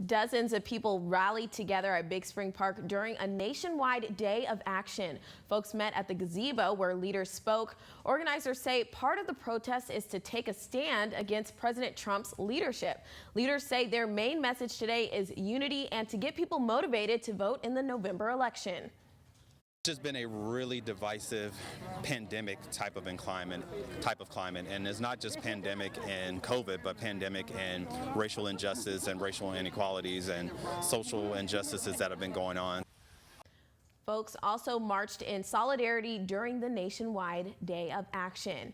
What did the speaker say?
Dozens of people rallied together at Big Spring Park during a nationwide day of action. Folks met at the gazebo where leaders spoke. Organizers say part of the protest is to take a stand against President Trump's leadership. Leaders say their main message today is unity and to get people motivated to vote in the November election. It's just been a really divisive pandemic type of climate, and it's not just pandemic and COVID, but pandemic and racial injustice and racial inequalities and social injustices that have been going on. Folks also marched in solidarity during the nationwide day of action.